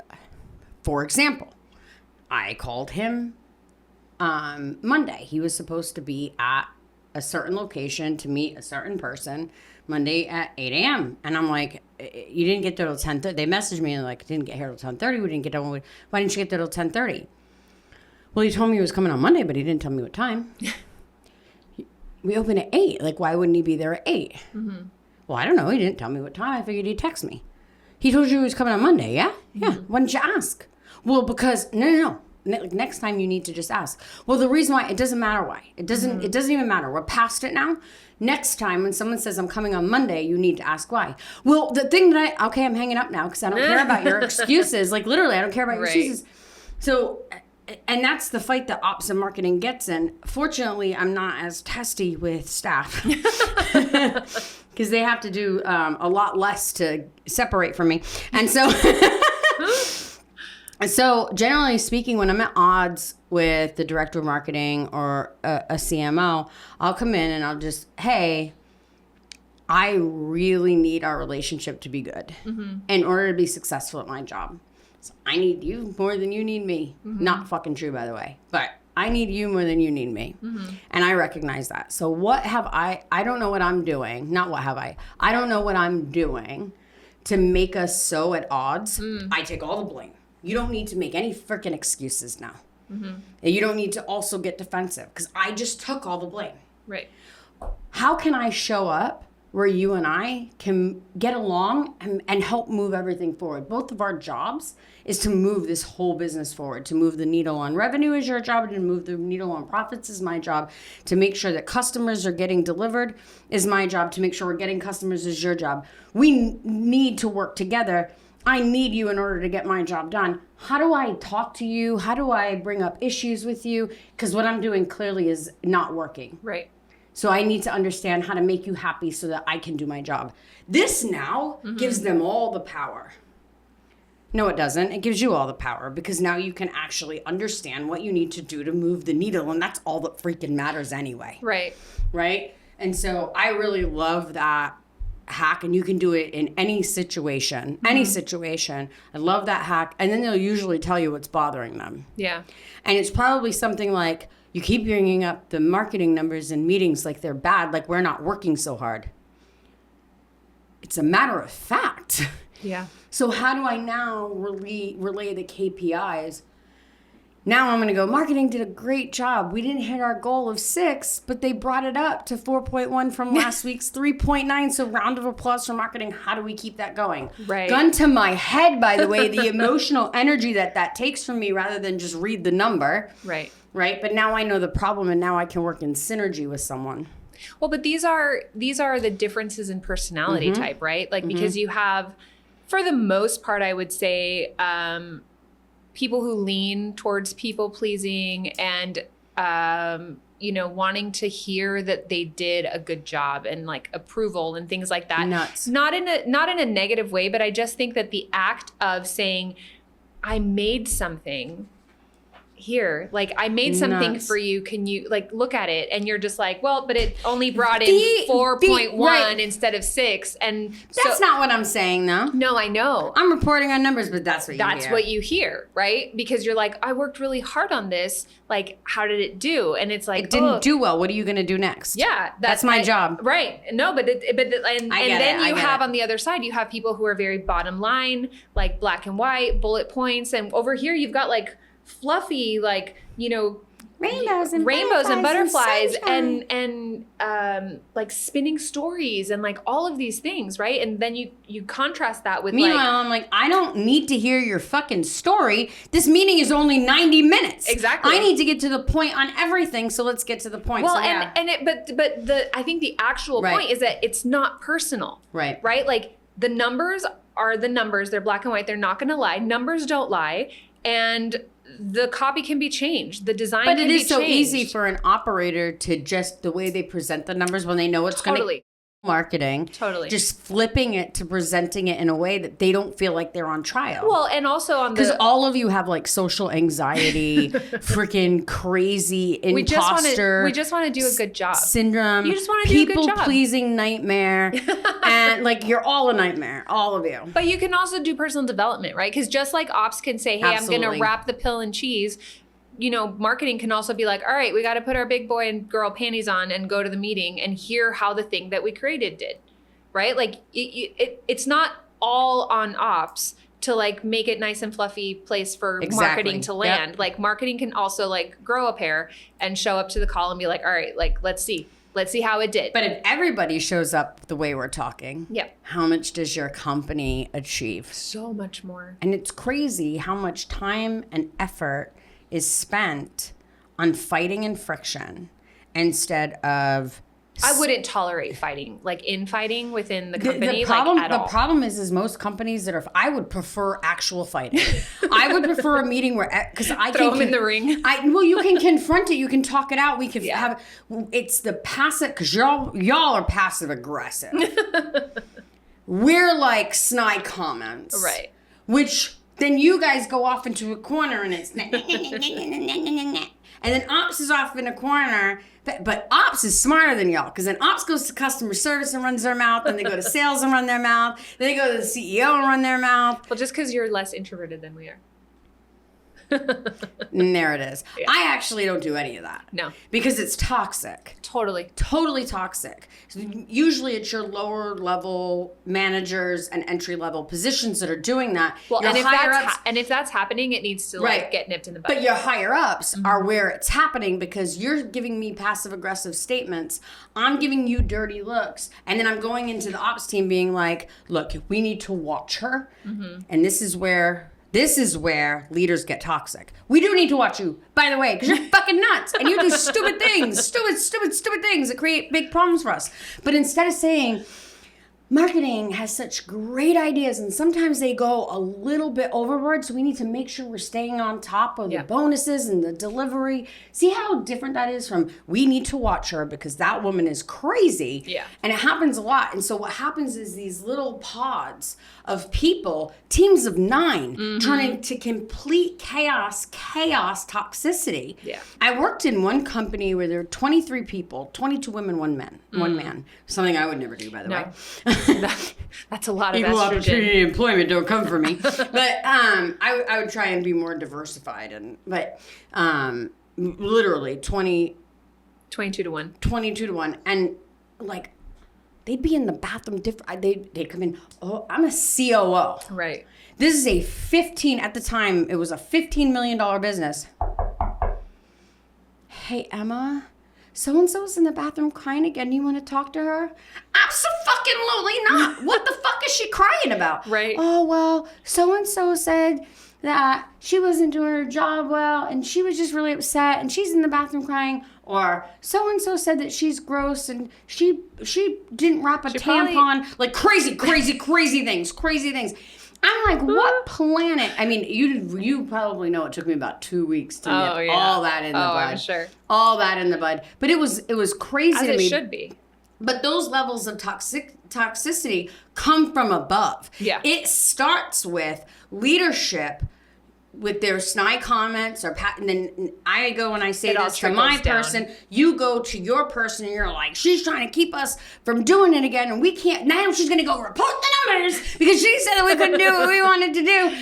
for example, I called him Monday. He was supposed to be at a certain location to meet a certain person Monday at 8 a.m. And I'm like, you didn't get there till 10:30. They messaged me and like, didn't get here till 10:30. We didn't get done. Why didn't you get there till 10:30? Well, he told me he was coming on Monday, but he didn't tell me what time. We open at 8. Like, why wouldn't he be there at 8? Well, I don't know. He didn't tell me what time. I figured he'd text me. He told you he was coming on Monday, yeah? Yeah. Why didn't you ask? Well, because, no. Next time you need to just ask. Well, the reason why, it doesn't matter why. It doesn't even matter. We're past it now. Next time when someone says I'm coming on Monday, you need to ask why. Well, the thing that I'm hanging up now because I don't care about your excuses. Like literally, I don't care about your excuses. So, and that's the fight that ops and marketing gets in. Fortunately, I'm not as testy with staff because they have to do a lot less to separate from me. And so... So generally speaking, when I'm at odds with the director of marketing or a CMO, I'll come in and I'll just, hey, I really need our relationship to be good in order to be successful at my job. So I need you more than you need me. Not fucking true, by the way. But I need you more than you need me. And I recognize that. So what have I don't know what I'm doing. Not what have I. I don't know what I'm doing to make us so at odds. I take all the blame. You don't need to make any freaking excuses now. And you don't need to also get defensive because I just took all the blame. Right. How can I show up where you and I can get along and help move everything forward? Both of our jobs is to move this whole business forward. To move the needle on revenue is your job. To move the needle on profits is my job. To make sure that customers are getting delivered is my job. To make sure we're getting customers is your job. We need to work together. I need you in order to get my job done. How do I talk to you? How do I bring up issues with you? Because what I'm doing clearly is not working. Right. So I need to understand how to make you happy so that I can do my job. This now gives them all the power. No, it doesn't. It gives you all the power because now you can actually understand what you need to do to move the needle. And that's all that freaking matters anyway. Right. Right? And so I really love that hack, and you can do it in any situation. I love that hack. And then they'll usually tell you what's bothering them. Yeah. And it's probably something like, you keep bringing up the marketing numbers in meetings like they're bad, like we're not working so hard. It's a matter of fact. Yeah. So how do I now relay the KPIs? Now I'm going to go, marketing did a great job. We didn't hit our goal of 6, but they brought it up to 4.1 from last week's 3.9. So round of applause for marketing. How do we keep that going? Right. Gun to my head, by the way, the emotional energy that takes from me rather than just read the number. Right. Right. But now I know the problem and now I can work in synergy with someone. Well, but these are the differences in personality type, right? Like, because you have, for the most part, I would say, people who lean towards people pleasing and, wanting to hear that they did a good job and like approval and things like that. Nuts. Not in a negative way, but I just think that the act of saying, I made something here, like I made something for you. Can you like look at it? And you're just like, well, but it only brought in 4.1 instead of 6. And that's not what I'm saying though. No, I know. I'm reporting on numbers, but that's what you hear, right? Because you're like, I worked really hard on this. Like, how did it do? And it's like, it didn't do well. What are you going to do next? Yeah. That's my job. Right. No, but then you have on the other side, you have people who are very bottom line, like black and white, bullet points. And over here, you've got like fluffy, like, rainbows and butterflies and and like spinning stories and like all of these things, right? And then you contrast that with meanwhile, I'm like, I don't need to hear your fucking story. This meeting is only 90 minutes. Exactly. I need to get to the point on everything, so let's get to the point. Well, so, yeah. I think the actual point is that it's not personal. Right. Right? Like the numbers are the numbers. They're black and white. They're not going to lie. Numbers don't lie. And the copy can be changed. The design can be changed. But it is so easy for an operator to just, the way they present the numbers when they know it's going to marketing. Totally. Just flipping it to presenting it in a way that they don't feel like they're on trial. Well, and also on because all of you have like social anxiety, freaking crazy imposter. We just want to do a good job. Syndrome. You just want to do a good job. People pleasing nightmare. And like you're all a nightmare, all of you. But you can also do personal development, right? Because just like ops can say, hey, Absolutely. I'm going to wrap the pill in cheese. Marketing can also be like, all right, we got to put our big boy and girl panties on and go to the meeting and hear how the thing that we created did, right? Like it's not all on ops to like make it nice and fluffy place for marketing to land. Yep. Like marketing can also like grow a pair and show up to the call and be like, all right, like let's see how it did. But if everybody shows up the way we're talking, how much does your company achieve? So much more. And it's crazy how much time and effort is spent on fighting and friction instead of... I wouldn't tolerate fighting, like infighting within the company. The problem is most companies that are... I would prefer actual fighting. I would prefer a meeting where... Because I throw them in the ring. Well, you can confront it. You can talk it out. We can have... It's the passive... Because y'all are passive aggressive. We're like snide comments. Right. Which... Then you guys go off into a corner and it's... and then Ops is off in a corner. But Ops is smarter than y'all. Because then Ops goes to customer service and runs their mouth. Then they go to sales and run their mouth. Then they go to the CEO and run their mouth. Well, just because you're less introverted than we are. And there it is. Yeah. I actually don't do any of that. No. Because it's toxic. Totally toxic. So usually it's your lower level managers and entry level positions that are doing that. Well, and if that's happening, it needs to like get nipped in the bud. But your higher ups are where it's happening because you're giving me passive aggressive statements. I'm giving you dirty looks. And then I'm going into the ops team being like, look, we need to watch her. Mm-hmm. And this is where leaders get toxic. We do need to watch you, by the way, because you're fucking nuts and you do stupid things that create big problems for us. But instead of saying, marketing has such great ideas and sometimes they go a little bit overboard, so we need to make sure we're staying on top of the bonuses and the delivery. See how different that is from we need to watch her because that woman is crazy. Yeah. And it happens a lot. And so what happens is these little pods of people, teams of 9, turning to complete chaos toxicity. Yeah. I worked in one company where there were 23 people, 22 women, 1 man. Something I would never do, by the way. That's a lot of equal estrogen. Opportunity employment don't come for me. But I would try and be more diversified. But literally 22 to 1. 22 to 1. And like, they'd be in the bathroom they'd come in, oh, I'm a COO. Right. This is at the time, it was a $15 million business. Hey, Emma, so-and-so's in the bathroom crying again. You want to talk to her? Abso-fucking-lutely not. What the fuck is she crying about? Right. Oh, well, so-and-so said that she wasn't doing her job well and she was just really upset and she's in the bathroom crying. Or so-and-so said that she's gross and she didn't wrap a tampon. Like crazy things. I'm like, what planet? I mean, you probably know it took me about 2 weeks to nip all that in the bud. I'm sure. All that in the bud. But it was crazy to me. As it should be. But those levels of toxicity come from above. Yeah. It starts with leadership with their snide comments and then I go and I say this to my person, you go to your person and you're like, she's trying to keep us from doing it again and we can't, now she's going to go report the numbers because she said that we couldn't do what we wanted to do.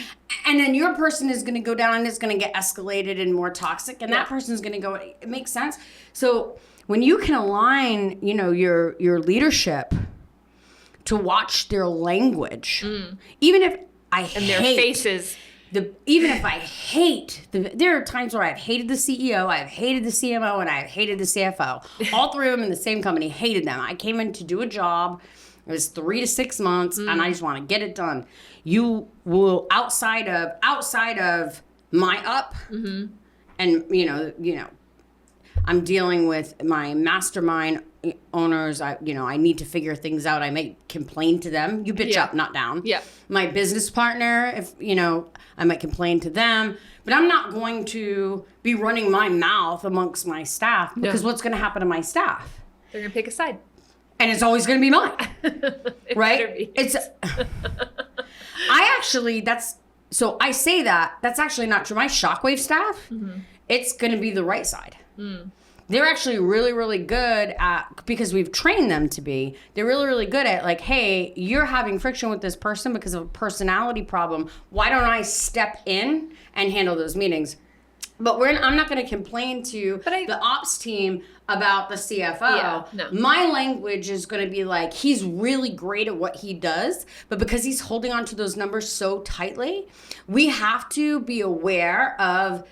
And then your person is going to go down and it's going to get escalated and more toxic and that person's going to go, it makes sense. So when you can align, your leadership to watch their language, even if their faces. Even if I there are times where I've hated the CEO, I've hated the CMO, and I've hated the CFO. All three of them in the same company, hated them. I came in to do a job. It was 3 to 6 months, and I just want to get it done. You will outside of my up, and I'm dealing with my mastermind owners. I need to figure things out. I may complain to them. You bitch up, not down. Yeah. My business partner, if I might complain to them, but I'm not going to be running my mouth amongst my staff because what's going to happen to my staff? They're going to pick a side. And it's always going to be mine. Right? It's I say that's actually not true. My shockwave staff, it's going to be the right side. They're actually really, really good at, because we've trained them to be, they're really, really good at like, hey, you're having friction with this person because of a personality problem. Why don't I step in and handle those meetings? But I'm not going to complain to the ops team about the CFO. Yeah, no. My language is going to be like, he's really great at what he does, but because he's holding on to those numbers so tightly, we have to be aware of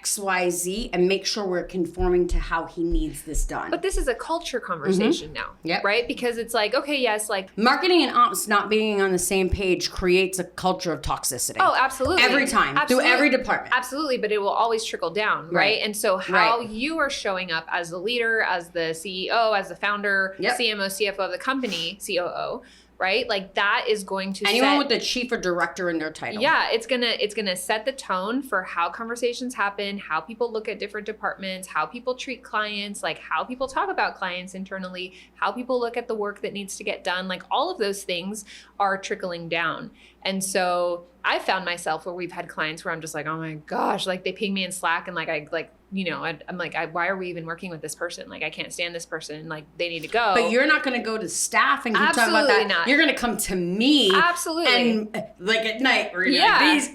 XYZ and make sure we're conforming to how he needs this done. But this is a culture conversation now, right? Because it's like, okay, yes, like marketing and ops not being on the same page creates a culture of toxicity. Oh, absolutely. Every time, through every department. Absolutely, but it will always trickle down, right? And so how you are showing up as the leader, as the CEO, as the founder, CMO, CFO of the company, COO, right? Like that is going to anyone with the chief or director in their title. Yeah, it's gonna set the tone for how conversations happen, how people look at different departments, how people treat clients, like how people talk about clients internally, how people look at the work that needs to get done. Like all of those things are trickling down. And so I found myself where we've had clients where I'm just like, oh my gosh, like they ping me in Slack and I'm like, why are we even working with this person? Like, I can't stand this person. Like, they need to go. But you're not going to go to staff and keep talking about that. Not. You're going to come to me. Absolutely. And like at night, we're going to be these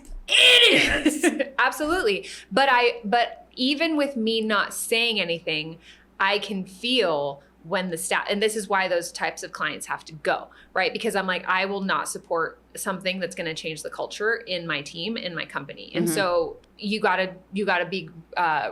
idiots. Absolutely. But even with me not saying anything, I can feel when the staff, and this is why those types of clients have to go, right? Because I'm like, I will not support something that's going to change the culture in my team, in my company. And so you gotta be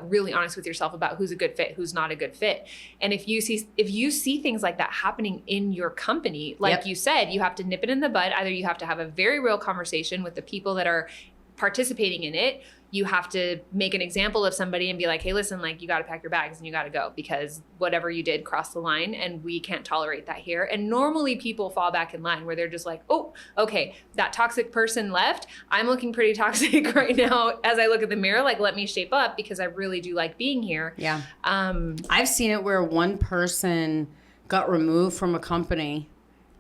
really honest with yourself about who's a good fit, who's not a good fit. And if you see things like that happening in your company, like you said, you have to nip it in the bud. Either you have to have a very real conversation with the people that are participating in it. You have to make an example of somebody and be like, hey, listen, like you got to pack your bags and you got to go because whatever you did crossed the line and we can't tolerate that here. And normally people fall back in line where they're just like, oh, okay, that toxic person left. I'm looking pretty toxic right now as I look at the mirror, like let me shape up because I really do like being here. Yeah. I've seen it where one person got removed from a company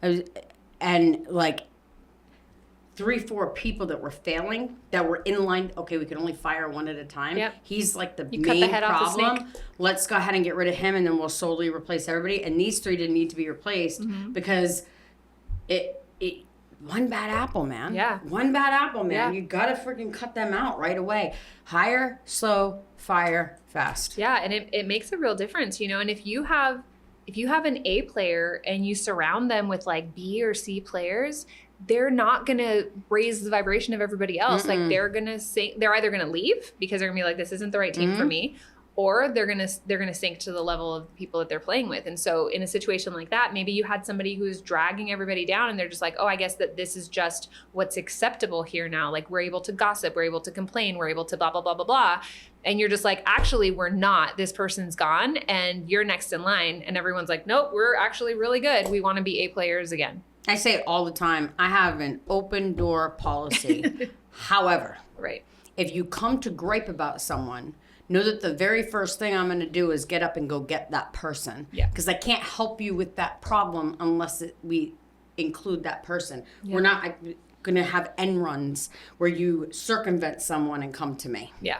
and like 3-4 people that were failing, that were in line. Okay, we can only fire one at a time. Yep. He's like the You cut the main head off the problem. snake. Let's go ahead and get rid of him, and then we'll slowly replace everybody. And these 3 didn't need to be replaced because it one bad apple, man. Yeah. One bad apple, man. Yeah. You gotta freaking cut them out right away. Hire slow, fire fast. Yeah, and it makes a real difference, you know. And if you have an A player and you surround them with like B or C players, they're not going to raise the vibration of everybody else. Like they're either going to leave because they're going to be like, this isn't the right team for me, or they're going to sink to the level of people that they're playing with. And so in a situation like that, maybe you had somebody who's dragging everybody down and they're just like, oh, I guess that this is just what's acceptable here now. Like we're able to gossip, we're able to complain, we're able to blah, blah, blah, blah, blah. And you're just like, actually, we're not. This person's gone and you're next in line. And everyone's like, nope, we're actually really good. We want to be A players again. I say it all the time. I have an open door policy. However, if you come to gripe about someone, know that the very first thing I'm going to do is get up and go get that person. Yeah. Because I can't help you with that problem unless we include that person. Yeah. We're not going to have end runs where you circumvent someone and come to me. Yeah.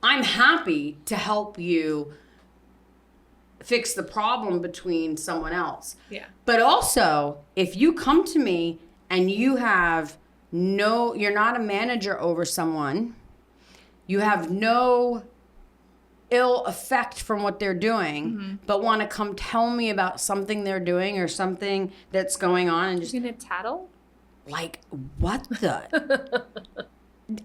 I'm happy to help you fix the problem between someone else. Yeah. But also, if you come to me and you're not a manager over someone, you have no ill effect from what they're doing, but want to come tell me about something they're doing or something that's going on and just... You're going to tattle? Like, what the...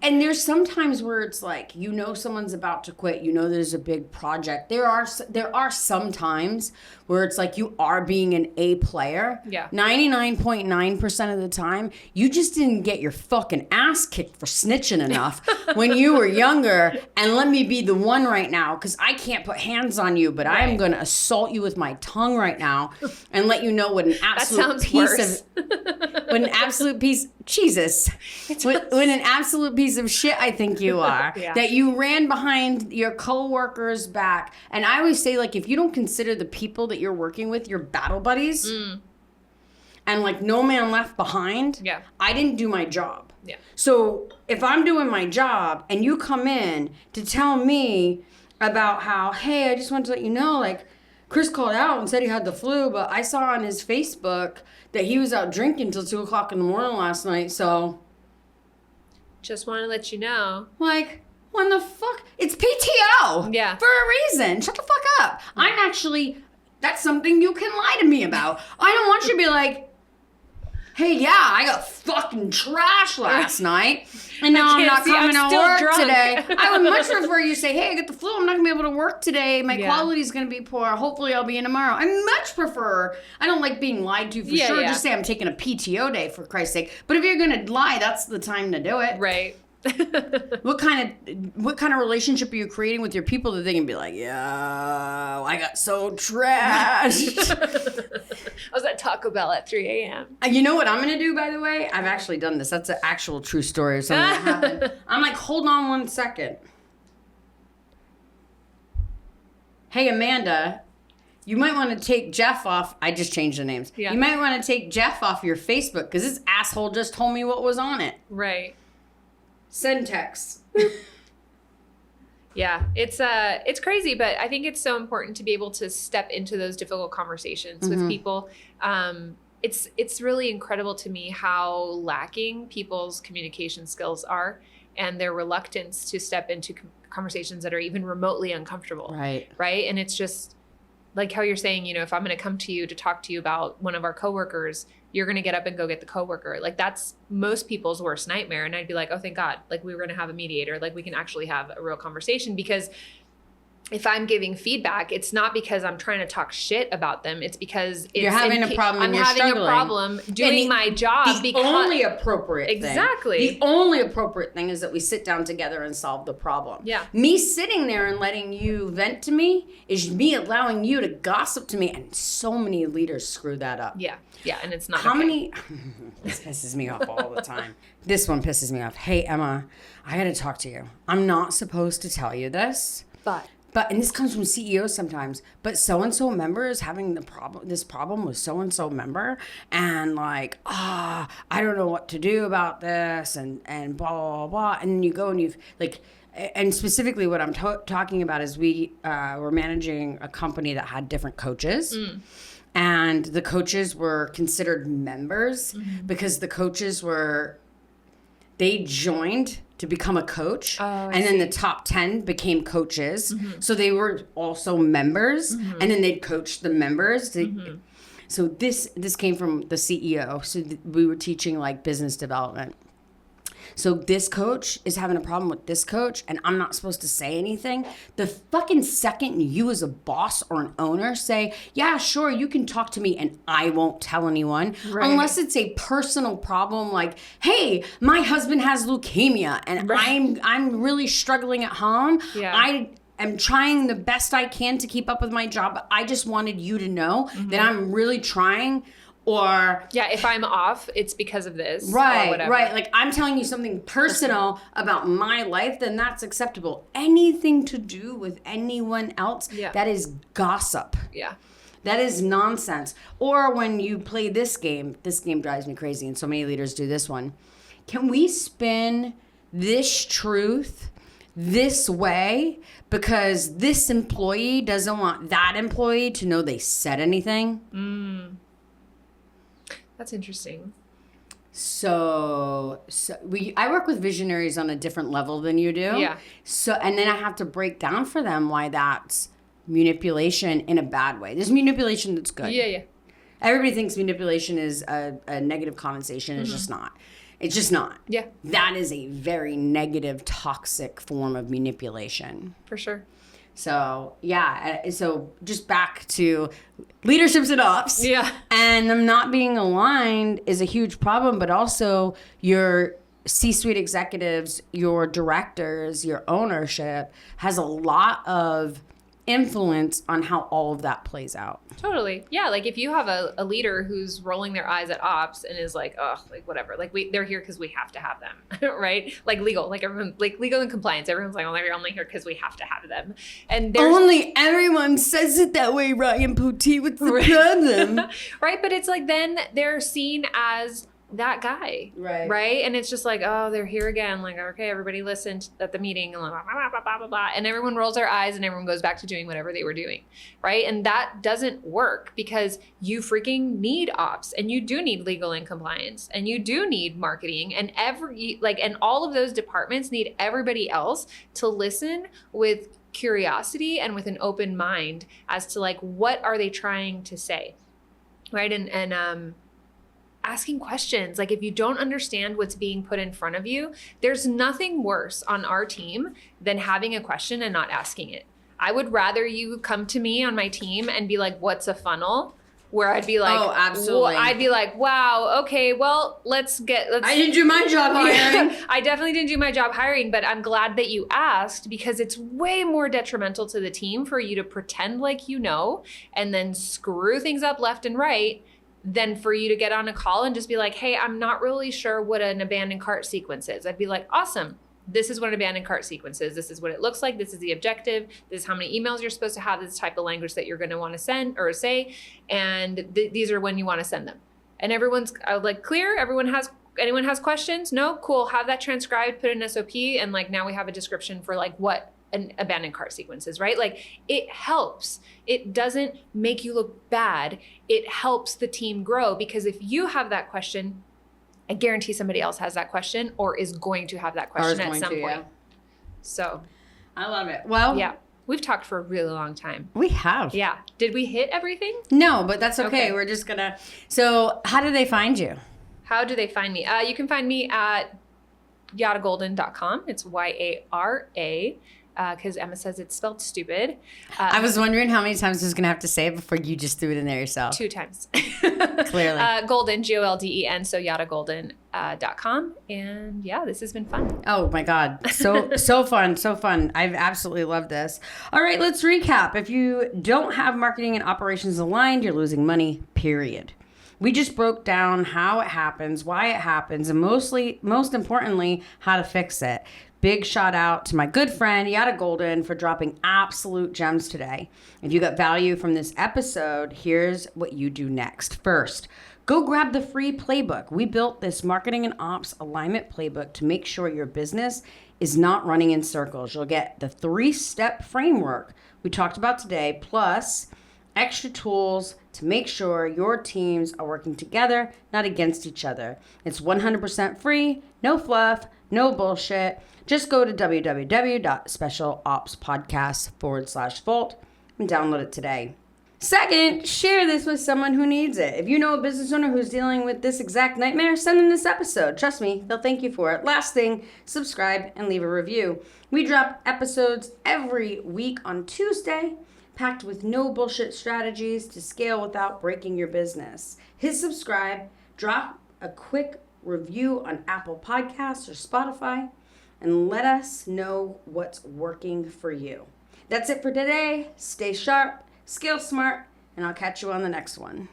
And there's sometimes where it's like, someone's about to quit, there's a big project. There are some times where it's like you are being an A player. Yeah. 99.9% of the time, you just didn't get your fucking ass kicked for snitching enough when you were younger. And let me be the one right now, because I can't put hands on you, but I am going to assault you with my tongue right now and let you know what an absolute Jesus. What an absolute piece of shit I think you are. Yeah. That you ran behind your coworkers' back. And I always say, like, if you don't consider the people that you're working with your battle buddies and like no man left behind, I didn't do my job. Yeah. So if I'm doing my job and you come in to tell me about how, hey, I just wanted to let you know, like, Chris called out and said he had the flu, but I saw on his Facebook that he was out drinking till 2 o'clock in the morning last night, so... Just want to let you know. Like, when the fuck? It's PTO! Yeah. For a reason. Shut the fuck up. Yeah. I'm actually... That's something you can lie to me about. I don't want you to be like, hey, yeah, I got fucking trashed last night, and now I'm not coming to work today. I would much prefer you say, hey, I got the flu, I'm not going to be able to work today, my quality's going to be poor, hopefully I'll be in tomorrow. I much prefer, I don't like being lied to for sure, just say I'm taking a PTO day, for Christ's sake. But if you're going to lie, that's the time to do it. Right. What kind of relationship are you creating with your people that they can be like, yeah, I got so trashed. I was at Taco Bell at 3 a.m. You know what I'm going to do, by the way? I've actually done this. That's an actual true story of something that happened. I'm like, hold on 1 second. Hey, Amanda, you might want to take Jeff off. I just changed the names. Yeah. You might want to take Jeff off your Facebook because this asshole just told me what was on it. Right. Send text. Yeah, it's crazy, but I think it's so important to be able to step into those difficult conversations with people. It's really incredible to me how lacking people's communication skills are and their reluctance to step into conversations that are even remotely uncomfortable. Right. Right. And it's just like how you're saying, if I'm going to come to you to talk to you about one of our coworkers, you're going to get up and go get the coworker. Like that's most people's worst nightmare. And I'd be like, oh, thank God. Like we were going to have a mediator. Like we can actually have a real conversation, because if I'm giving feedback, it's not because I'm trying to talk shit about them. It's because you're having a problem. I'm having a problem doing my job. The only appropriate thing. Exactly. The only appropriate thing is that we sit down together and solve the problem. Yeah. Me sitting there and letting you vent to me is me allowing you to gossip to me. And so many leaders screw that up. Yeah. Yeah. And it's not How many... This pisses me off all the time. This one pisses me off. Hey, Emma, I got to talk to you. I'm not supposed to tell you this. But, and this comes from CEOs sometimes, but so-and-so member is having this problem with so-and-so member, and like, I don't know what to do about this, and blah, blah, blah. And then you go and you've like, and specifically what I'm talking about is we were managing a company that had different coaches. And the coaches were considered members because the coaches they joined to become a coach, and then the top 10 became coaches. So they were also members, and then they'd coach the members. So this came from the CEO. So we were teaching like business development. So this coach is having a problem with this coach, and I'm not supposed to say anything. The fucking second you as a boss or an owner say, yeah, sure, you can talk to me, and I won't tell anyone, unless it's a personal problem like, hey, my husband has leukemia, and I'm really struggling at home. Yeah. I'm trying the best I can to keep up with my job, but I just wanted you to know that I'm really trying. Or if I'm off, it's because of this. Right, or whatever. Right. Like I'm telling you something personal about my life, then that's acceptable. Anything to do with anyone else, that is gossip. Yeah. That is nonsense. Or when you play this game drives me crazy, and so many leaders do this one. Can we spin this truth this way because this employee doesn't want that employee to know they said anything? That's interesting. So I work with visionaries on a different level than you do. Yeah. So, and then I have to break down for them why that's manipulation in a bad way. There's manipulation that's good. Yeah. Everybody thinks manipulation is a negative connotation. It's just not. It's just not. Yeah. That is a very negative, toxic form of manipulation. For sure. So, yeah. So just back to leaderships and ops. Yeah. And them not being aligned is a huge problem, but also your C-suite executives, your directors, your ownership has a lot of influence on how all of that plays out. Totally. Yeah. Like if you have a leader who's rolling their eyes at ops and is like, oh, like whatever, like they're here because we have to have them, right? Like legal, like everyone, like legal and compliance. Everyone's like, oh, they're only here because we have to have them. And there's only everyone says it that way, Ryan Poteet. What's the problem? Right. But it's like, then they're seen as that guy. Right. And it's just like, oh, they're here again. Like, okay, everybody listened at the meeting and blah, blah, blah, blah, blah, blah. And everyone rolls their eyes and everyone goes back to doing whatever they were doing. Right. And that doesn't work because you freaking need ops and you do need legal and compliance and you do need marketing and and all of those departments need everybody else to listen with curiosity and with an open mind as to like, what are they trying to say? Right. And asking questions. Like if you don't understand what's being put in front of you, there's nothing worse on our team than having a question and not asking it. I would rather you come to me on my team and be like, what's a funnel? Where I'd be like, oh, absolutely. I'd be like, wow, okay, well, let's I didn't do my job hiring. I definitely didn't do my job hiring, but I'm glad that you asked because it's way more detrimental to the team for you to pretend like you know and then screw things up left and right than for you to get on a call and just be like, hey, I'm not really sure what an abandoned cart sequence is. I'd be like, awesome. This is what an abandoned cart sequence is. This is what it looks like. This is the objective. This is how many emails you're supposed to have. This is the type of language that you're going to want to send or say. And these are when you want to send them. And everyone's like clear. Anyone has questions? No? Cool. Have that transcribed, put in an SOP. And like now we have a description for like what an abandoned cart sequence is, right? Like it helps. It doesn't make you look bad. It helps the team grow because if you have that question, I guarantee somebody else has that question or is going to have that question at some point. Yeah. So I love it. Well, yeah, we've talked for a really long time. We have. Yeah. Did we hit everything? No, but that's okay. We're just gonna. So how do they find you? How do they find me? You can find me at yaragolden.com. It's YARA. Because Emma says it's spelled stupid. I was wondering how many times I was going to have to say it before you just threw it in there yourself. 2 times. Clearly. Golden, Golden, so yaragolden.com. And yeah, this has been fun. Oh my God. So fun. So fun. I've absolutely loved this. All right, let's recap. If you don't have marketing and operations aligned, you're losing money, period. We just broke down how it happens, why it happens, and most importantly, how to fix it. Big shout out to my good friend, Yara Golden, for dropping absolute gems today. If you got value from this episode, here's what you do next. First, go grab the free playbook. We built this marketing and ops alignment playbook to make sure your business is not running in circles. You'll get the 3-step framework we talked about today, plus extra tools to make sure your teams are working together, not against each other. It's 100% free, no fluff, no bullshit. Just go to www.specialopspodcast.com/vault and download it today. Second, share this with someone who needs it. If you know a business owner who's dealing with this exact nightmare, send them this episode. Trust me, they'll thank you for it. Last thing, subscribe and leave a review. We drop episodes every week on Tuesday, packed with no bullshit strategies to scale without breaking your business. Hit subscribe, drop a quick review on Apple Podcasts or Spotify, and let us know what's working for you. That's it for today. Stay sharp, scale smart, and I'll catch you on the next one.